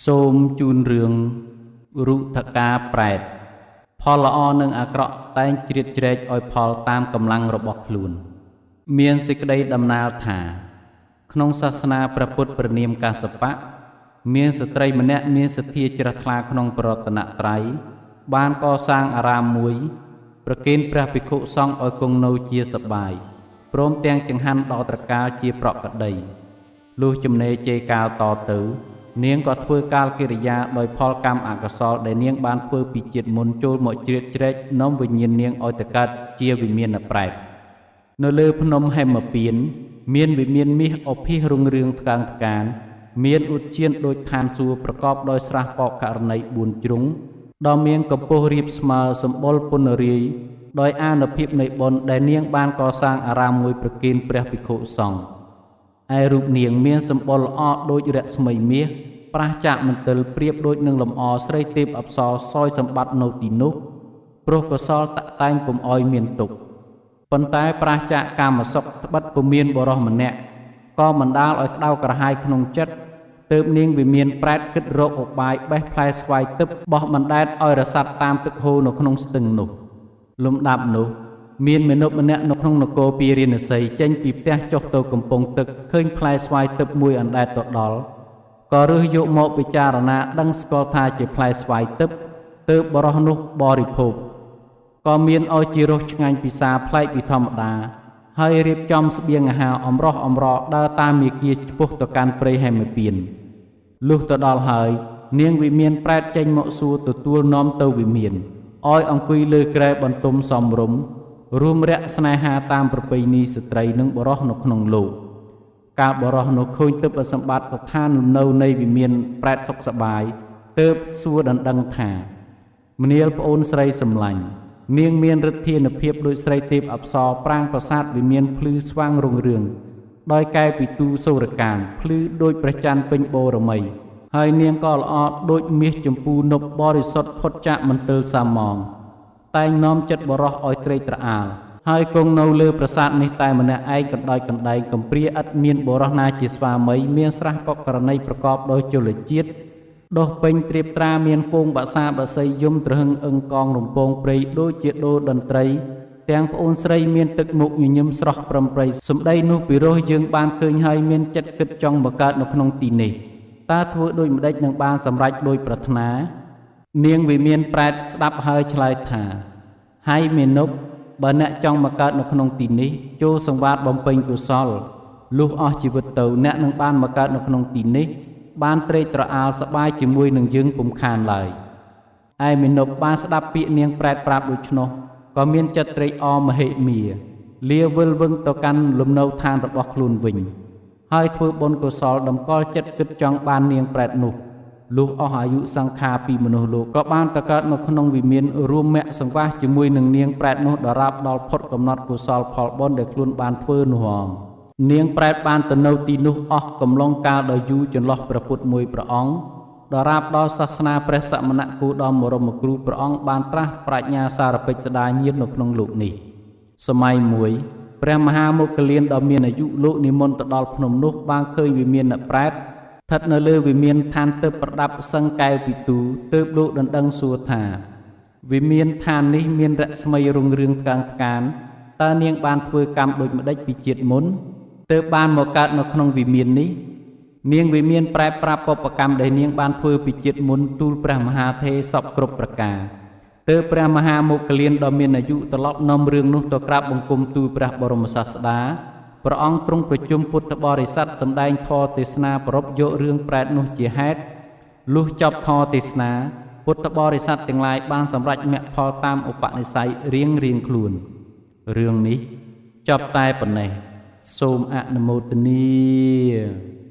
សូមជូនរឿងរុថការប្រែតផលល្អនិងអាក្រក់តែងជ្រៀតជ្រែកឲ្យផលតាមកម្លាំងរបស់ខ្លួនមានសេចក្តីដំណាលថាក្នុងសាសនាព្រះពុទ្ធព្រះនាមកាសបៈមានស្ត្រីម្នាក់មានសទ្ធាជ្រះថ្លាក្នុងប្រតនត្រ័យបានកសាងអារាមមួយប្រគេនព្រះភិក្ខុសង្ឃឲ្យគង់នៅជាសប្បាយព្រមទាំងចង្ហាន់ដល់ត្រកាលជាប្រកក្តីលុះចំណេរជេរកាលតទៅនាងក៏ធ្វើកាលកិរិយាដោយផលកម្មអកុសលដែលនាងបានធ្វើពីជាតិមុនចូលមកជ្រៀតជ្រែកនាំវិញ្ញាណនាងឲ្យទៅកើតជាវិមានប្រែតនៅលើភ្នំហេមពៀនមានវិមានមាសអភិសរុងរឿងថ្កើងថ្កានមានឧទ្យានដូចឋានសួគ៌ប្រកបដោយស្រះបោកករណី4ជ្រុងដ៏មានកម្ពស់រាបស្មើសម្បុរពុនរាយដោយអានុភាពនៃបុណ្យដែលនាងបានកសាងអារាមមួយប្រគេនព្រះភិក្ខុសង្ឃឯរូបនាងមានសម្បុរល្អដូចរស្មីមាសប្រះចាកមន្ទិលប្រៀបដូចនឹងលំអស្រីទេពអប្សរសោយសម្បត្តិនៅទីនោះព្រោះកុសលតាក់តែងពុំអោយមានទុក្ខប៉ុន្តែប្រះចាកកាមសុខត្បិតពុំមានបរោះម្នាក់ក៏បណ្ដាលឲ្យក្តៅក្រហាយក្នុងចិត្តទើបនាងវិមានប្រែតគិតរកឧបាយបេះផ្លែស្វាយទឹកបោះបណ្ដែតឲ្យរសាត់តាមទឹកហូរនៅក្នុងស្ទឹងនោះលំដាប់នោះមានមនុស្សម្នាក់នៅក្នុងនគរពារាណសីចេញពីផ្ទះចុះទៅកំពង់ទឹកឃើញផ្លែស្វាយទឹកមួយអណ្ដែតទៅដល់ក៏រើសយកមកពិចារណាដឹងស្គាល់ថាជាផ្លែស្វាយទឹកទើបបរោះនោះបរិភោគក៏មានឲ្យជារសឆ្ងាញ់ពិសាប្លែកពីធម្មតាហើយរៀបចំស្បៀងអាហារអំរោះអំរោដើរតាមមាគ៌ាឆ្ពោះទៅកាន់ព្រៃហេមពៀនលុះទៅដល់ហើយនាងវិមានប្រែតចេញមកសួរទទួលនាំទៅវិមានឲ្យអង្គុយលើក្រែបន្ទុំសំរុំរួមរយៈស្នេហាតាមប្រពៃណីស្ត្រីនិងបរោះនៅក្នុងលោកកាលបរោះនោះឃើញទិព្វសម្បត្តិស្ថានលំនៅនៃវិមានប្រែតសុខសប្បាយទើបសួរដណ្ដឹងថាមនាលប្អូនស្រីសម្លាញ់នាងមានឫទ្ធានុភាពដូចស្រីទេពអប្សរប្រាង្គប្រាសាទវិមានភ្លឺស្វាងរុងរឿងដោយកែពីទូសូរកានភ្លឺដូចព្រះច័ន្ទពេញបូរមីហើយនាងក៏ល្អដូចមាសចម្ពូនប់បរិសុទ្ធផុតចាកមន្ទិលសាមងតែងនាំចិត្តបរោះឲ្យត្រេកត្រអាលហើយគង់នៅលើប្រាសាទនេះតែម្នាក់ឯងកណ្ដោចកណ្ដែងកំព្រាឥតមានបរោះណាជាស្វាមីមានស្រះបុកករណីប្រកបដោយជលជាតិដុះពេញត្រៀបត្រាមានហ្វូងបាសាបាសីយំត្រហឹងអឹងកងរំពងព្រៃដូចជាដូរតន្ត្រីទាំងប្អូនស្រីមានទឹកមុខញញឹមស្រស់ប្រំប្រៃសម្ដីនោះពីរោះយើងបានឃើញហើយមានចិត្តគិតចង់បង្កើតនៅក្នុងទីនេះតើធ្វើដូចម្ដេចនឹងបានសម្រេចដោយប្រាថ្នានាងវិមានប្រែតស្ដាប់ហើយឆ្លើយថាហើយមេនុបបើអ្នកចង់មកកើតនៅក្នុងទីនេះចូលសង្វាតបំពេញកុសលលុះអស់ជីវិតទៅអ្នកនឹងបានមកកើតនៅក្នុងទីនេះបានត្រេកត្រអាលសប្បាយជាមួយនឹងយើងពុំខានឡើយឯមេនុបបានស្ដាប់ពាក្យនាងប្រែតប្រាប់ដូច្នោះក៏មានចិត្តត្រេកអរមហិមាលាវិលវឹងទៅកាន់លំនៅឋានរបស់ខ្លួនវិញហើយធ្វើបុណ្យកុសលតម្កល់ចិត្តគិតចង់បាននាងប្រែតនោះលុះអស់អាយុសង្ខារពីមនុស្សលោកក៏បានទៅកើតនៅក្នុងវិមានរួមមគ្គសង្វាសជាមួយនឹងនាងប្រែតនោះដរាបដល់ផុតកំណត់កុសលផលបុណ្យដែលខ្លួនបានធ្វើនោះហងនាងប្រែតបានទៅនៅទីនោះអស់កំឡុងកាលដ៏យូរចន្លោះព្រះពុទ្ធមួយព្រះអង្គដរាបដល់សាសនាព្រះសមណគោតមបរមគ្រូព្រះអង្គបានត្រាស់ប្រាជ្ញាសារពេចស្ដាញាណនៅក្នុងលោកនេះសម័យមួយព្រះមហាមុគលានដ៏មានអាយុលោកនិមន្តទៅដល់ភ្នំនោះបានឃើញវិមានអ្នកប្រែតស្ថិតនៅលើវិមានឋានទើបប្រដាប់សឹងកែវពីទូទើបលោកដណ្ដឹងសួរថាវិមានឋាននេះមានរស្មីរុងរឿងថ្កើងថ្កានតើនាងបានធ្វើកម្មដូចម្ដេចពីជាតិមុនទើបបានមកកើតនៅក្នុងវិមាននេះនាងវិមានប្រែប្រាប់បុព្វកម្មដែលនាងបានធ្វើពីជាតិមុនទូលព្រះមហាថេរសពគ្រប់ប្រការទើបព្រះមហាមុគលានដ៏មានអាយុត្រឡប់នាំរឿងនោះទៅក្រាបបង្គំទូលព្រះបរមសាស្តាព្រះអង្គទ្រង់ប្រជុំពុទ្ធបរិស័ទសម្ដែងធម៌ទេសនាប្រពយករឿងប្រែតនោះជាហេតុលុះចប់ធម៌ទេសនាពុទ្ធបរិស័ទទាំងឡាយបានសម្រេចមគ្គផលតាមឧបនិស្ស័យរៀងខ្លួនរឿងនេះចប់តែប៉ុណ្ណេះសូមអនុមោទនា